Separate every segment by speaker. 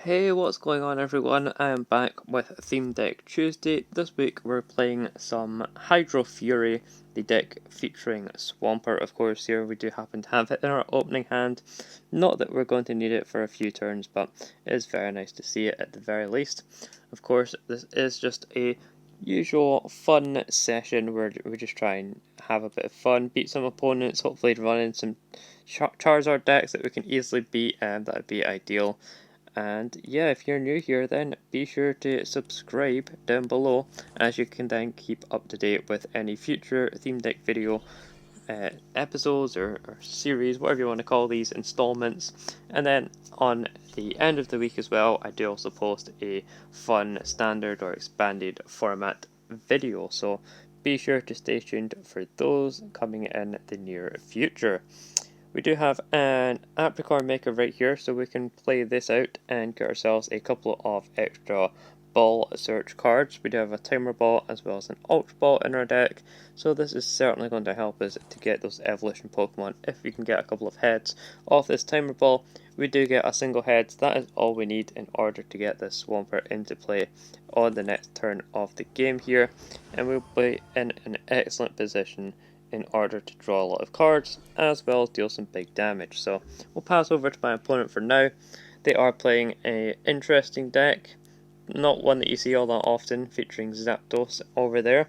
Speaker 1: Hey, what's going on everyone? I am back with Theme Deck Tuesday. This week we're playing some Hydro Fury, the deck featuring Swampert, of course. Here we do happen to have it in our opening hand. Not that we're going to need it for a few turns, but it is very nice to see it at the very least. Of course, this is just a usual fun session where we just try and have a bit of fun, beat some opponents, hopefully run in some Charizard decks that we can easily beat, and that would be ideal. And yeah, if you're new here, then be sure to subscribe down below, as you can then keep up to date with any future Theme Deck video episodes or series, whatever you want to call these, installments. And then on the end of the week as well, I do also post a fun standard or expanded format video, so be sure to stay tuned for those coming in the near future. We do have an Apricorn Maker right here, so we can play this out and get ourselves a couple of extra ball search cards. We do have a Timer Ball as well as an Ultra Ball in our deck, so this is certainly going to help us to get those evolution Pokemon. If we can get a couple of heads off this Timer Ball, we do get a single head. That is all we need in order to get this Swampert into play on the next turn of the game here, and we'll be in an excellent position in order to draw a lot of cards, as well as deal some big damage. So we'll pass over to my opponent for now. They are playing an interesting deck, not one that you see all that often, featuring Zapdos over there,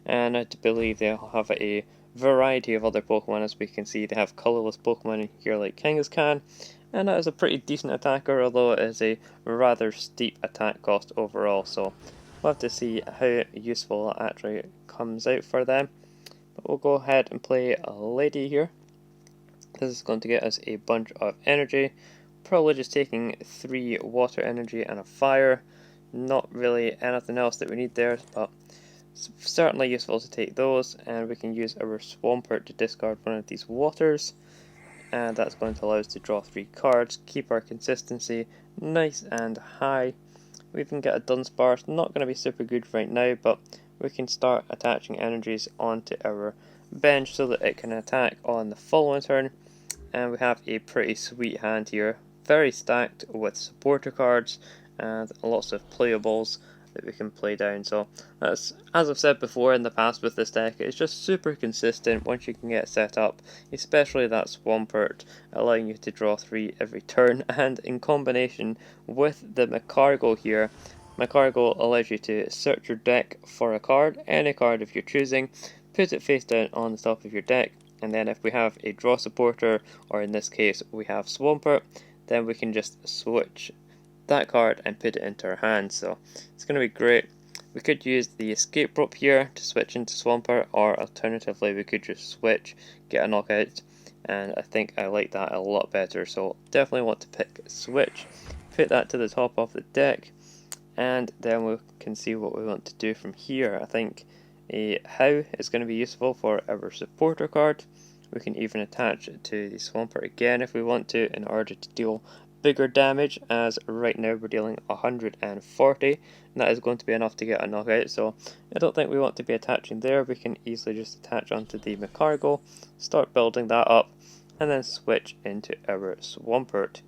Speaker 1: and I believe they'll have a variety of other Pokemon. As we can see, they have colourless Pokemon here like Kangaskhan, and that is a pretty decent attacker, although it is a rather steep attack cost overall, so we'll have to see how useful that actually comes out for them. But we'll go ahead and play a lady here. This is going to get us a bunch of energy, probably just taking 3 water energy and a fire. Not really anything else that we need there, but it's certainly useful to take those, and we can use our Swampert to discard one of these waters, and that's going to allow us to draw 3 cards, keep our consistency nice and high. We can get a Dunsparce, not going to be super good right now, but we can start attaching energies onto our bench so that it can attack on the following turn. And we have a pretty sweet hand here, very stacked with supporter cards and lots of playables that we can play down. So that's, as I've said before in the past with this deck, it's just super consistent once you can get set up, especially that Swampert allowing you to draw 3 every turn, and in combination with the Macargo here, Macargo allows you to search your deck for a card, any card of your choosing, put it face down on the top of your deck, and then if we have a draw supporter, or in this case we have Swampert, then we can just switch that card and put it into our hand. So it's going to be great. We could use the escape rope here to switch into Swampert, or alternatively we could just switch, get a knockout, and I think I like that a lot better, so definitely want to pick switch, put that to the top of the deck, and then we can see what we want to do from here. I think a How is going to be useful for our supporter card. We can even attach it to the Swampert again if we want to, in order to deal bigger damage, as right now we're dealing 140, and that is going to be enough to get a knockout, so I don't think we want to be attaching there. We can easily just attach onto the Macargo, start building that up, and then switch into our Swampert.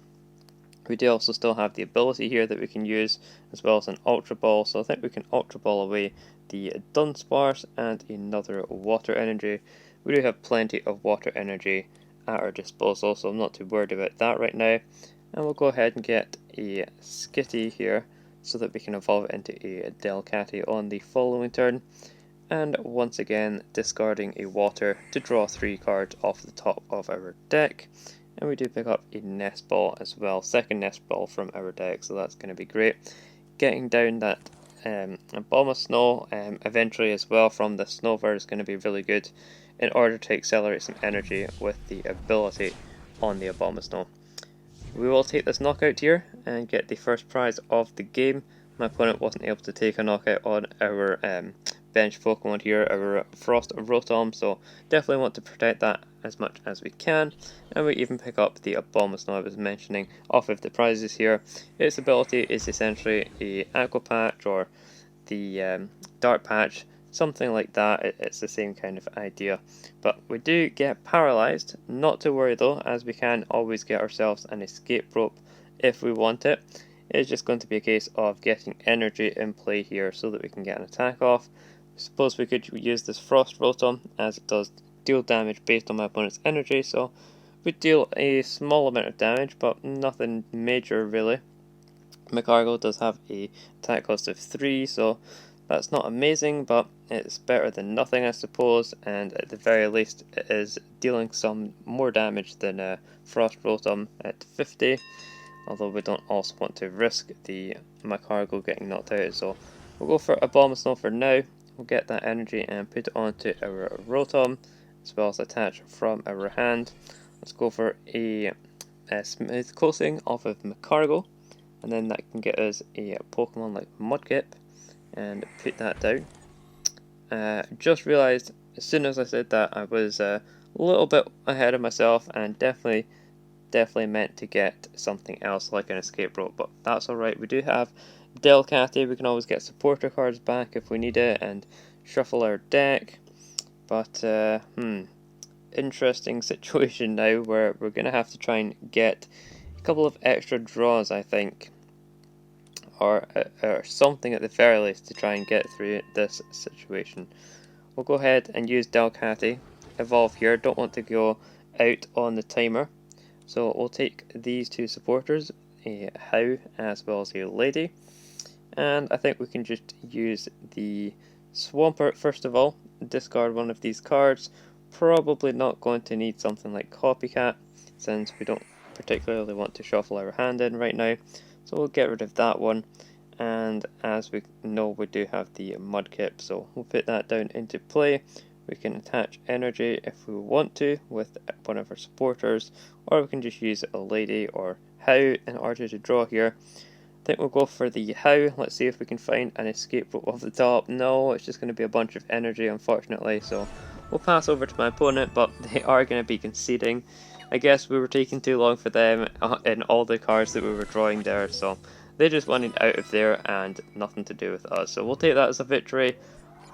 Speaker 1: We do also still have the ability here that we can use, as well as an Ultra Ball, so I think we can Ultra Ball away the Dunsparce and another water energy. We do have plenty of water energy at our disposal, so I'm not too worried about that right now. And we'll go ahead and get a Skitty here, so that we can evolve it into a Delcatty on the following turn. And once again, discarding a water to draw 3 cards off the top of our deck. And we do pick up a Nest Ball as well, second Nest Ball from our deck, so that's going to be great. Getting down that Abomasnow eventually as well from the Snover is going to be really good, in order to accelerate some energy with the ability on the Abomasnow. We will take this knockout here and get the first prize of the game. My opponent wasn't able to take a knockout on our bench Pokemon here, our Frost Rotom, so definitely want to protect that as much as we can. And we even pick up the Abomasnow I was mentioning off of the prizes here. Its ability is essentially a Aqua Patch, or the Dark Patch, something like that. It's the same kind of idea, but we do get paralyzed. Not to worry though, as we can always get ourselves an escape rope if we want it. It's just going to be a case of getting energy in play here so that we can get an attack off. I suppose we could use this Frost Rotom, as it does deal damage based on my opponent's energy, so we deal a small amount of damage, but nothing major really. Magcargo does have a attack cost of 3, so that's not amazing, but it's better than nothing, I suppose, and at the very least it is dealing some more damage than Frost Rotom at 50, although we don't also want to risk the Magcargo getting knocked out, so we'll go for a Abomasnow for now. We'll get that energy and put it onto our Rotom, as well as attach from our hand. Let's go for a Smooth Closing off of Magcargo, and then that can get us a Pokemon like Mudkip, and put that down. Just realised as soon as I said that I was a little bit ahead of myself, and definitely meant to get something else like an Escape Rope, but that's alright. We do have Delcatty, we can always get supporter cards back if we need it, and shuffle our deck, but interesting situation now where we're going to have to try and get a couple of extra draws, I think, or something at the very least to try and get through this situation. We'll go ahead and use Delcatty, evolve here, don't want to go out on the timer, so we'll take these two supporters, a How as well as a Lady, and I think we can just use the Swampert first of all, discard one of these cards. Probably not going to need something like Copycat, since we don't particularly want to shuffle our hand in right now, so we'll get rid of that one. And as we know, we do have the Mudkip, so we'll put that down into play. We can attach energy if we want to with one of our supporters, or we can just use a Lady or How in order to draw here. I think we'll go for the How. Let's see if we can find an Escape Rope off the top. No, it's just going to be a bunch of energy, unfortunately, so we'll pass over to my opponent, but they are going to be conceding. I guess we were taking too long for them in all the cards that we were drawing there, so they just wanted out of there and nothing to do with us. So we'll take that as a victory.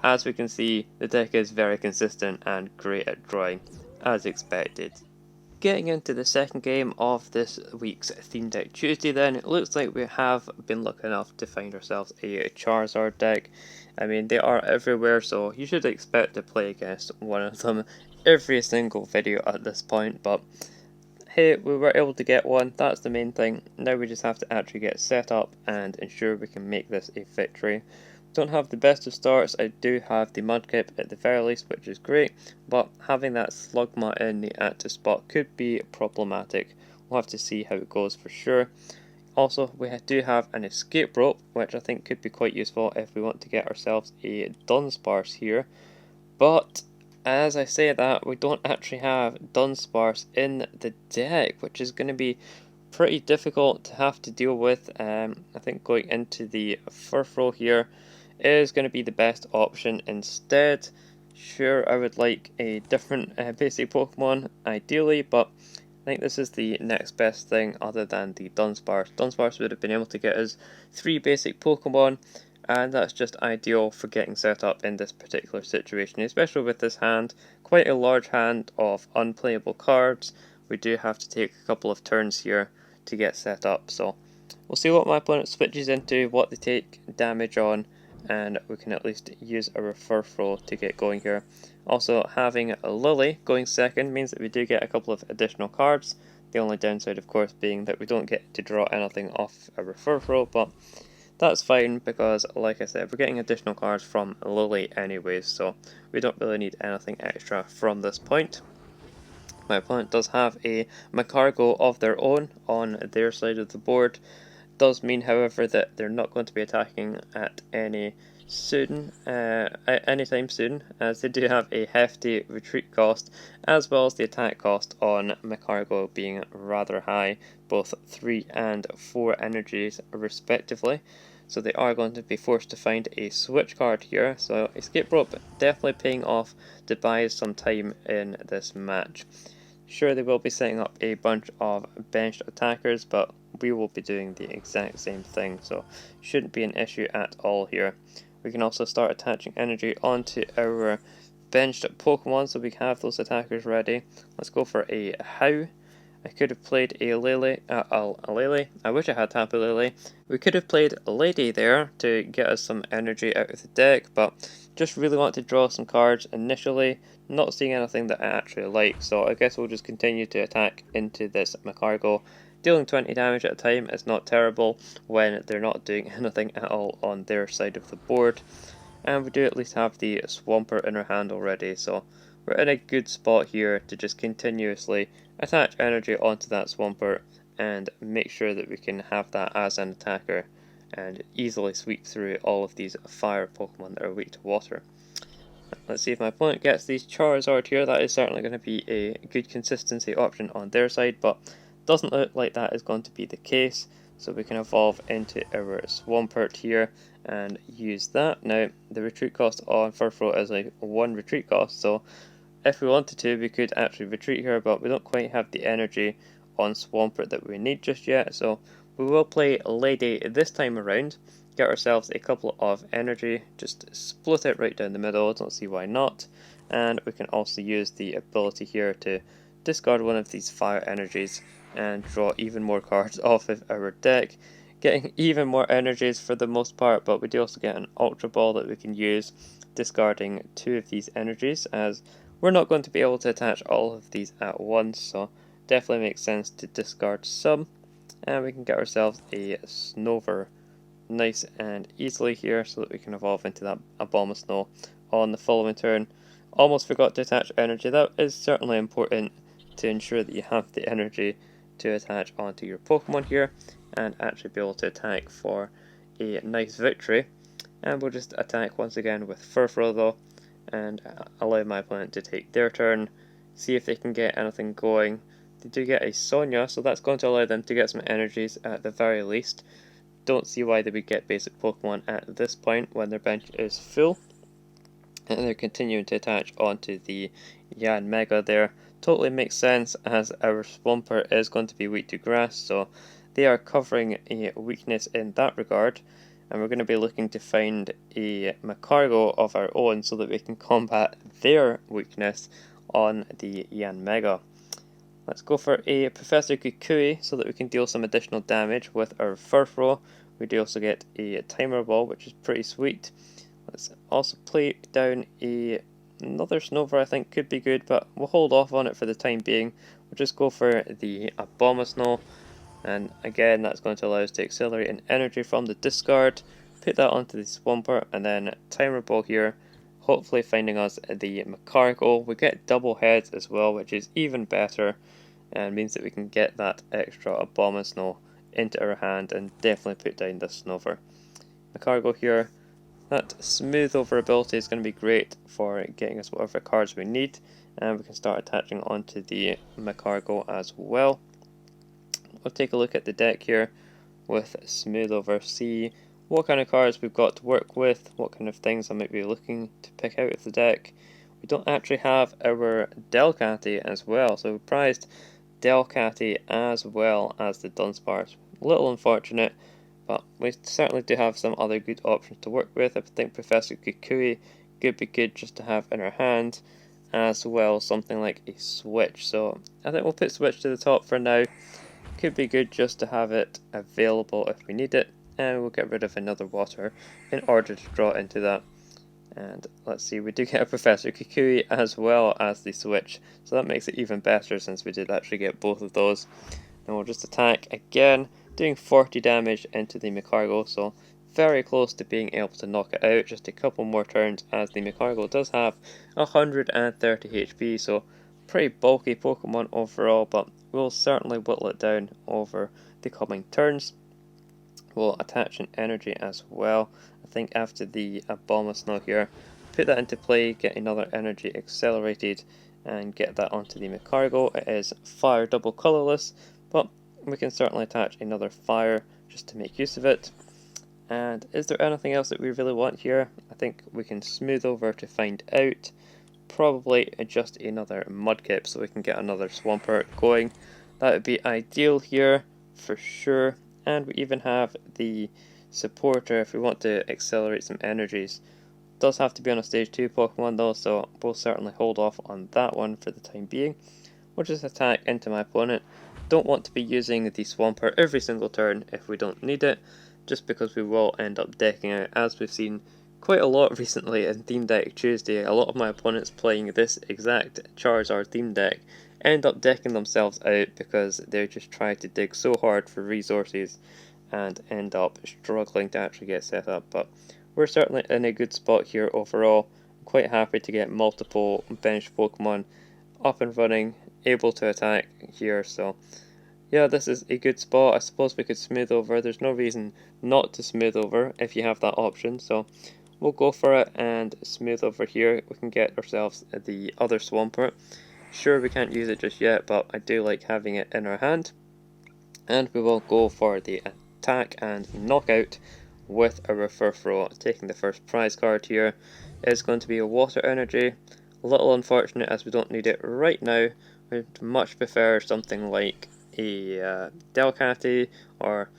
Speaker 1: As we can see, the deck is very consistent and great at drawing, as expected. Getting into the second game of this week's Theme Deck Tuesday then, it looks like we have been lucky enough to find ourselves a Charizard deck. I mean, they are everywhere, so you should expect to play against one of them every single video at this point, but hey, we were able to get one, that's the main thing. Now we just have to actually get set up and ensure we can make this a victory. Don't have the best of starts. I do have the Mudkip at the very least, which is great, but having that Slugma in the active spot could be problematic. We'll have to see how it goes for sure. Also, we do have an Escape Rope, which I think could be quite useful if we want to get ourselves a Dunsparce here, but as I say that, we don't actually have Dunsparce in the deck, which is going to be pretty difficult to have to deal with. I think going into the Furfrou here is going to be the best option instead. Sure, I would like a different basic Pokemon ideally, but I think this is the next best thing other than the Dunsparce. Dunsparce would have been able to get us 3 basic Pokemon, and that's just ideal for getting set up in this particular situation, especially with this hand. Quite a large hand of unplayable cards. We do have to take a couple of turns here to get set up, so we'll see what my opponent switches into, what they take damage on, and we can at least use our Furfrou to get going here. Also, having a Lily going second means that we do get a couple of additional cards. The only downside, of course, being that we don't get to draw anything off our Furfrou, but that's fine because, like I said, we're getting additional cards from Lily anyways, so we don't really need anything extra from this point. My opponent does have a Magcargo of their own on their side of the board. Does mean, however, that they're not going to be attacking at anytime soon, as they do have a hefty retreat cost, as well as the attack cost on Magcargo being rather high, both 3 and 4 energies respectively. So they are going to be forced to find a switch card here, so Escape Rope definitely paying off to buy some time in this match. Sure, they will be setting up a bunch of benched attackers, but we will be doing the exact same thing, so shouldn't be an issue at all here. We can also start attaching energy onto our benched Pokemon so we can have those attackers ready. Let's go for a How. I could have played a Lily, I wish I had Tapu Lily. We could have played a Lady there to get us some energy out of the deck, but just really want to draw some cards initially, not seeing anything that I actually like, so I guess we'll just continue to attack into this Magcargo. Dealing 20 damage at a time is not terrible when they're not doing anything at all on their side of the board. And we do at least have the Swampert in our hand already, so we're in a good spot here to just continuously attach energy onto that Swampert and make sure that we can have that as an attacker and easily sweep through all of these fire Pokemon that are weak to water. Let's see if my opponent gets these Charizard here. That is certainly going to be a good consistency option on their side, but doesn't look like that is going to be the case. So we can evolve into our Swampert here and use that. Now, the retreat cost on Furfrou is like 1 retreat cost, so if we wanted to, we could actually retreat here, but we don't quite have the energy on Swampert that we need just yet, so we will play Lady this time around, get ourselves a couple of energy, just split it right down the middle, don't see why not, and we can also use the ability here to discard one of these fire energies and draw even more cards off of our deck, getting even more energies for the most part, but we do also get an Ultra Ball that we can use, discarding 2 of these energies, as we're not going to be able to attach all of these at once, so definitely makes sense to discard some, and we can get ourselves a Snover nice and easily here so that we can evolve into that Abomasnow on the following turn. Almost forgot to attach energy. That is certainly important to ensure that you have the energy to attach onto your Pokemon here and actually be able to attack for a nice victory. And we'll just attack once again with Furfrou though, and allow my opponent to take their turn, see if they can get anything going. They do get a Sonya, so that's going to allow them to get some energies at the very least. Don't see why they would get basic Pokemon at this point when their bench is full. And they're continuing to attach onto the Yanmega there. Totally makes sense, as our Swampert is going to be weak to grass, so they are covering a weakness in that regard. And we're going to be looking to find a Magcargo of our own so that we can combat their weakness on the Yanmega. Let's go for a Professor Kukui so that we can deal some additional damage with our Furfrou. We do also get a Timer Ball, which is pretty sweet. Let's also play down another Snover. I think could be good, but we'll hold off on it for the time being. We'll just go for the Abomasnow, and again that's going to allow us to accelerate an energy from the discard, put that onto the Swampert, and then Timer Ball here, hopefully finding us the Magcargo. We get double heads as well, which is even better, and means that we can get that extra Abomasnow into our hand and definitely put down this Snover. Magcargo here. That smooth over ability is going to be great for getting us whatever cards we need, and we can start attaching onto the Magcargo as well. We'll take a look at the deck here with smooth over, see what kind of cards we've got to work with, what kind of things I might be looking to pick out of the deck. We don't actually have our Delcatty as well, so we prized Delcatty as well as the Dunsparce. A little unfortunate, but we certainly do have some other good options to work with. I think Professor Kukui could be good just to have in our hand, as well something like a Switch. So I think we'll put Switch to the top for now. Could be good just to have it available if we need it, and we'll get rid of another water in order to draw into that. And let's see, we do get a Professor Kukui as well as the Switch, so that makes it even better since we did actually get both of those. And we'll just attack again, doing 40 damage into the Magcargo, so very close to being able to knock it out. Just a couple more turns, as the Magcargo does have 130 HP, so pretty bulky Pokemon overall, but we'll certainly whittle it down over the coming turns. We'll attach an energy as well. I think after the Abomasnow here, put that into play, get another energy accelerated, and get that onto the Magcargo. It is fire double colourless, but we can certainly attach another fire just to make use of it. And is there anything else that we really want here? I think we can smooth over to find out. Probably just another Mudkip so we can get another Swampert going. That would be ideal here for sure. And we even have the supporter if we want to accelerate some energies. It does have to be on a stage 2 Pokemon though, so we'll certainly hold off on that one for the time being. We'll just attack into my opponent, don't want to be using the Swampert every single turn if we don't need it, just because we will end up decking out, as we've seen quite a lot recently in Theme Deck Tuesday. A lot of my opponents playing this exact Charizard theme deck end up decking themselves out because they're just trying to dig so hard for resources and end up struggling to actually get set up. But we're certainly in a good spot here overall. I'm quite happy to get multiple bench Pokemon up and running, able to attack here, so yeah, this is a good spot. I suppose we could smooth over. There's no reason not to smooth over if you have that option, so we'll go for it and smooth over here. We can get ourselves the other Swampert. Sure, we can't use it just yet, but I do like having it in our hand. And we will go for the attack and knockout with a Hhdro. Taking the first prize card here is going to be a Water Energy. A little unfortunate as we don't need it right now. We'd much prefer something like a Delcatty, or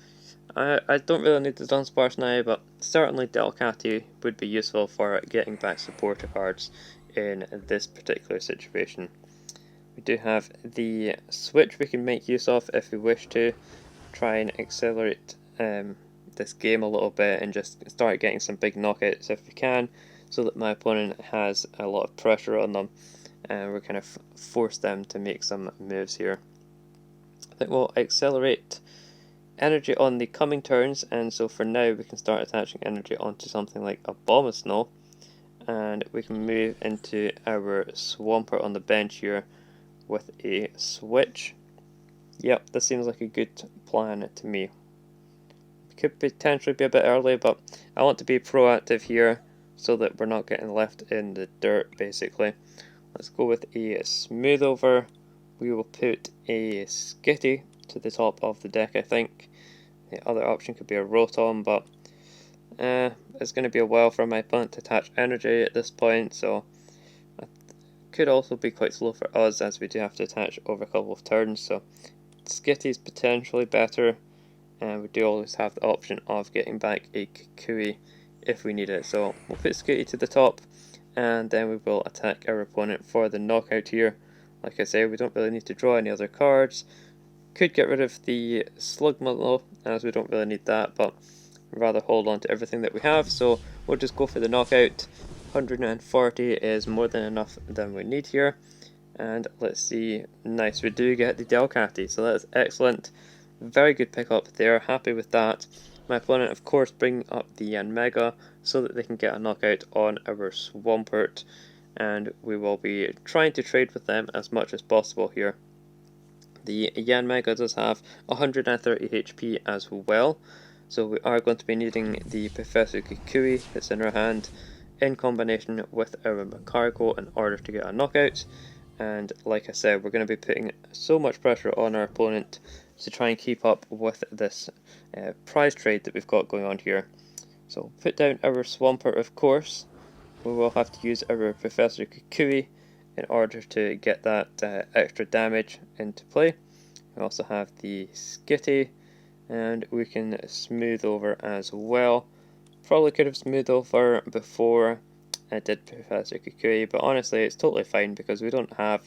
Speaker 1: I don't really need the Dunsparce now, but certainly Delcatty would be useful for getting back supporter cards in this particular situation. We do have the switch we can make use of if we wish to try and accelerate this game a little bit and just start getting some big knockouts if we can, so that my opponent has a lot of pressure on them and we're kind of force them to make some moves here. I think we'll accelerate energy on the coming turns, and so for now we can start attaching energy onto something like a Abomasnow, and we can move into our Swampert on the bench here with a switch. Yep, this seems like a good plan to me. Could potentially be a bit early, but I want to be proactive here so that we're not getting left in the dirt, basically. Let's go with a smooth over. We will put a Skitty to the top of the deck, I think. The other option could be a Rotom, but it's going to be a while for my opponent to attach energy at this point, so it could also be quite slow for us as we do have to attach over a couple of turns, so Skitty is potentially better, and we do always have the option of getting back a Kukui if we need it. So we'll put Skitty to the top, and then we will attack our opponent for the knockout here. Like I say, we don't really need to draw any other cards. Could get rid of the Slugma, as we don't really need that, but rather hold on to everything that we have, so we'll just go for the knockout. 140 is more than enough than we need here, and let's see, nice, we do get the Delcatty, so that's excellent. Very good pickup there, happy with that. My opponent of course bring up the Yanmega so that they can get a knockout on our Swampert, and we will be trying to trade with them as much as possible here. The Yanmega does have 130 HP as well, so we are going to be needing the Professor Kukui that's in our hand in combination with our Macargo in order to get a knockout. And like I said, we're going to be putting so much pressure on our opponent to try and keep up with this prize trade that we've got going on here. So put down our Swampert, of course. We will have to use our Professor Kukui in order to get that extra damage into play. We also have the Skitty, and we can smooth over as well. Probably could have smoothed over before I did Professor Kukui, but honestly it's totally fine because we don't have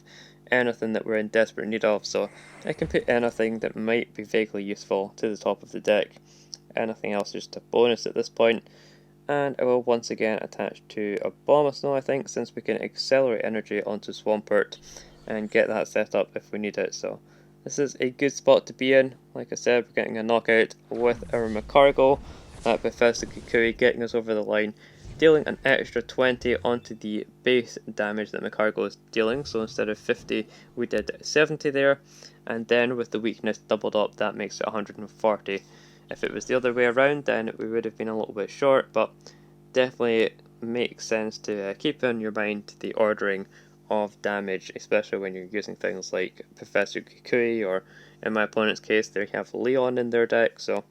Speaker 1: anything that we're in desperate need of, so I can put anything that might be vaguely useful to the top of the deck. Anything else is just a bonus at this point. And I will once again attach to a Abomasnow, I think, since we can accelerate energy onto Swampert and get that set up if we need it. So this is a good spot to be in. Like I said, we're getting a knockout with our Macargo. That Professor Kukui getting us over the line, dealing an extra 20 onto the base damage that Macargo is dealing. So instead of 50, we did 70 there. And then with the weakness doubled up, that makes it 140. If it was the other way around, then we would have been a little bit short, but definitely makes sense to keep in your mind the ordering of damage, especially when you're using things like Professor Kukui, or in my opponent's case, they have Leon in their deck, so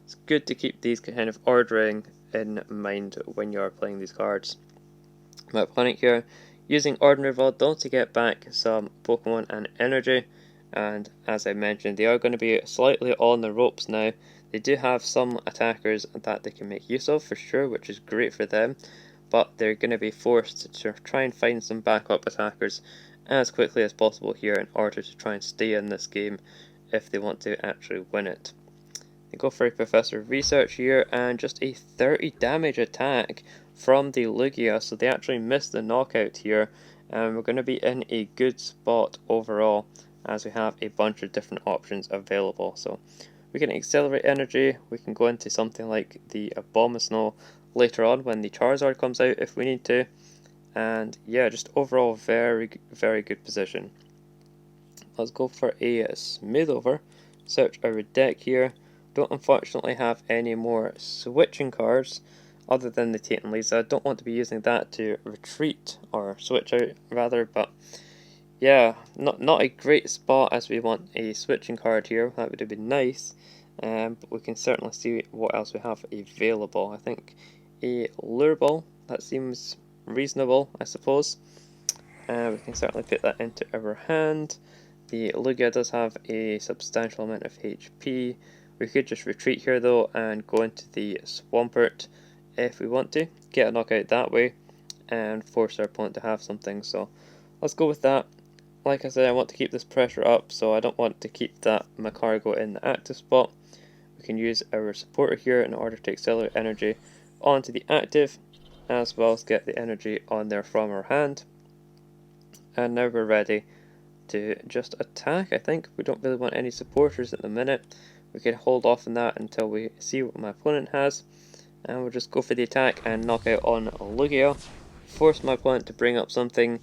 Speaker 1: it's good to keep these kind of ordering in mind when you're playing these cards. My opponent here using Ordinary Voldo to get back some Pokemon and energy, and as I mentioned, they are going to be slightly on the ropes now. They do have some attackers that they can make use of for sure, which is great for them, but they're going to be forced to try and find some backup attackers as quickly as possible here in order to try and stay in this game if they want to actually win it. They go for a Professor of Research here, and just a 30 damage attack from the Lugia, so they actually missed the knockout here, and we're going to be in a good spot overall, as we have a bunch of different options available. So we can accelerate energy, we can go into something like the Abomasnow later on when the Charizard comes out if we need to, and yeah, just overall very good position. Let's go for a smooth over, search our deck here. Don't unfortunately have any more switching cards other than the Tate and Lisa. Don't want to be using that to retreat or switch out rather, but yeah, not a great spot as we want a switching card here. That would have been nice, but we can certainly see what else we have available. I think a Lure Ball, that seems reasonable, I suppose. We can certainly put that into our hand. The Lugia does have a substantial amount of HP. We could just retreat here though and go into the Swampert if we want to, get a knockout that way and force our opponent to have something. So let's go with that. Like I said, I want to keep this pressure up, so I don't want to keep that Magcargo in the active spot. We can use our supporter here in order to accelerate energy onto the active, as well as get the energy on there from our hand. And now we're ready to just attack. I think we don't really want any supporters at the minute. We can hold off on that until we see what my opponent has, and we'll just go for the attack and knock out on Lugia. Force my opponent to bring up something.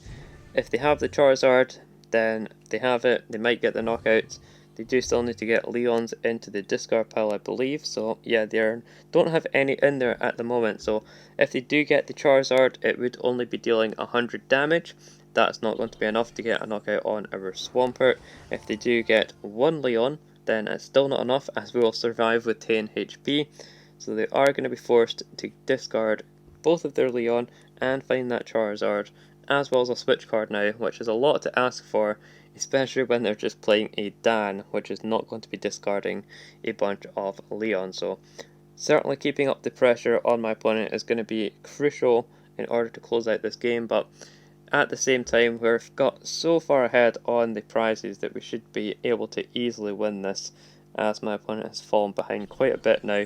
Speaker 1: If they have the Charizard, then they have it. They might get the knockout. They do still need to get Leons into the discard pile, I believe. So yeah, they don't have any in there at the moment. So if they do get the Charizard, it would only be dealing 100 damage. That's not going to be enough to get a knockout on our Swampert. If they do get one Leon, then it's still not enough, as we will survive with 10 HP. So they are going to be forced to discard both of their Leon and find that Charizard, as well as a switch card now, which is a lot to ask for, especially when they're just playing a Dan, which is not going to be discarding a bunch of Leon. So certainly keeping up the pressure on my opponent is going to be crucial in order to close out this game, but at the same time, we've got so far ahead on the prizes that we should be able to easily win this, as my opponent has fallen behind quite a bit now.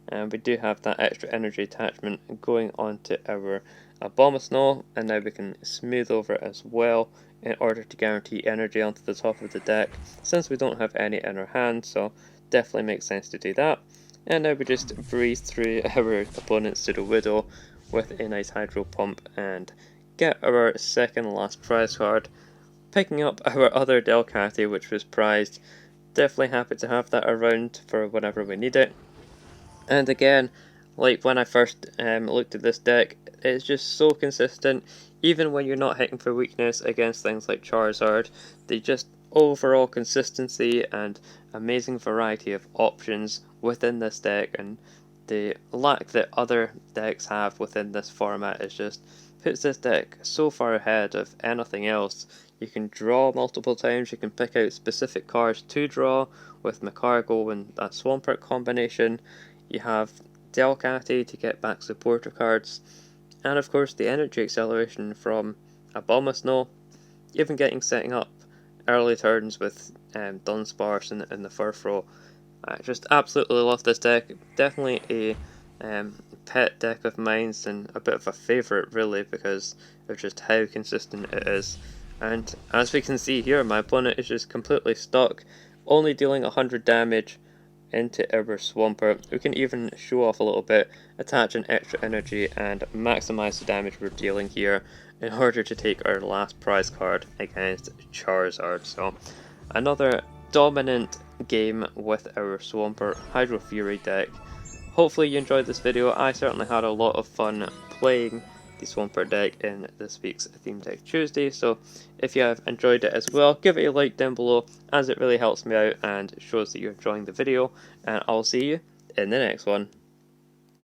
Speaker 1: And we do have that extra energy attachment going on to our Abomasnow, and now we can smooth over it as well in order to guarantee energy onto the top of the deck, since we don't have any in our hand, so definitely makes sense to do that. And now we just breeze through our opponent's Pseudo Widow with a nice Hydro Pump and get our second last prize card, picking up our other Delcatty, which was prized. Definitely happy to have that around for whenever we need it. And again, like when I first looked at this deck, it's just so consistent. Even when you're not hitting for weakness against things like Charizard, they just overall consistency and amazing variety of options within this deck, and the lack that other decks have within this format is just puts this deck so far ahead of anything else. You can draw multiple times, you can pick out specific cards to draw with Magcargo and that Swampert combination. You have Delcatty to get back supporter cards, and of course the energy acceleration from Abomasnow, even setting up early turns with Dunsparce and the Furfrou. I just absolutely love this deck. Definitely a pet deck of mine, and a bit of a favourite really, because of just how consistent it is. And as we can see here, my opponent is just completely stuck, only dealing 100 damage into our Swampert. We can even show off a little bit, attach an extra energy and maximise the damage we're dealing here in order to take our last prize card against Charizard. So another dominant game with our Swampert Hhdro Fury deck. Hopefully you enjoyed this video. I certainly had a lot of fun playing the Swampert deck in this week's Theme Deck Tuesday, so if you have enjoyed it as well, give it a like down below, as it really helps me out and shows that you're enjoying the video, and I'll see you in the next one.